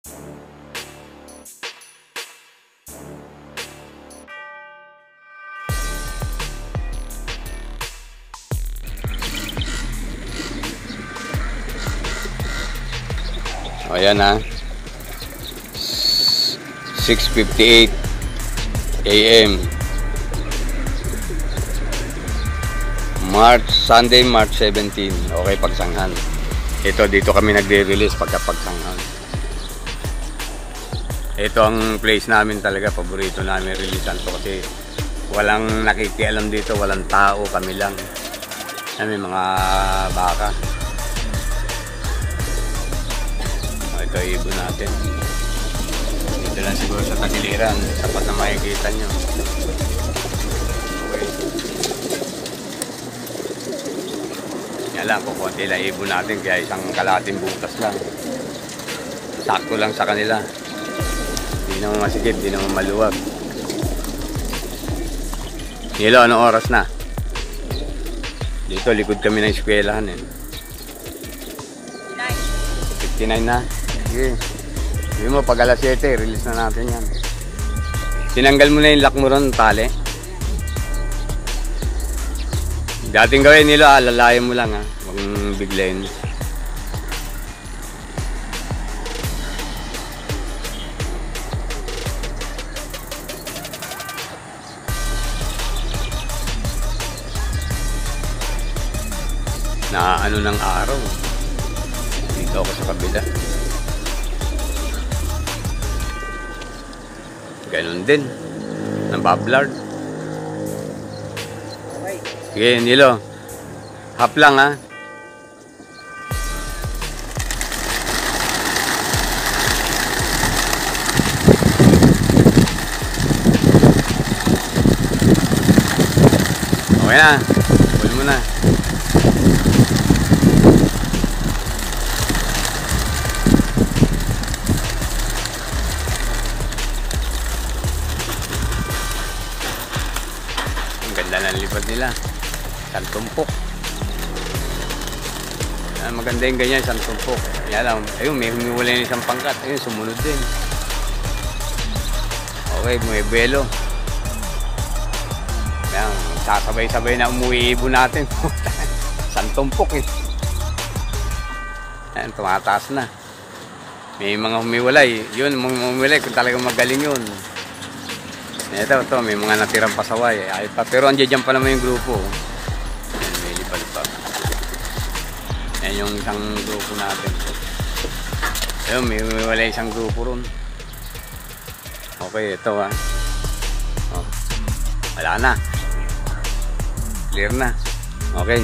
O yan ha, 6:58 AM, Sunday, March 17. Okay, pagsanghan. Ito, dito kami nagre-release pagka pagsanghan. Ito ang place namin talaga, paborito namin releasean to kasi walang nakikialam dito, walang tao, kami lang. May mga baka. Ito ibon natin. Dito lang siguro sa tagiliran, sapat na makikita nyo. Okay. Yan lang, kukunti lang ibon natin, kaya isang kalahating butas lang. Sakto lang sa kanila. Hindi naman masikip, hindi naman maluwag. Nilo, anong oras na? Dito, likod kami ng eskwelahan eh. 59 na. Sige. Hindi mo, pag alas 7, release na natin yan. Tinanggal mo na yung lock mo ron, tali. Dating gawin nila, alalayan mo lang ha. Huwag mong biglayin. Na ano ng araw. Dito ako sa kabila. Ganon din. Nambablard. Okay. Sige, Nilo. Half lang ha. Okay na. Huli mo na. Ganda ng lipad nila. Isang tumpok. Maganda yung ganyan, isang tumpok. Yan lang. Ayun, may humiwalay na isang pangkat. Ayun, sumunod din. Okay, may belo. Yan, sasabay-sabay na umuwi ibon natin. Isang tumpok eh. Yan, tumataas na. May mga humiwalay. Yun, mga humiwalay kung talagang magaling yun. Ito, may mga natirang pasaway. Ay, pero andiyan pa naman yung grupo. Ayan, may lipad pa. Ayan yung isang grupo natin. Ayun, may wala isang grupo ron. Okay, ito ha. Oh, wala na. Clear na. Okay.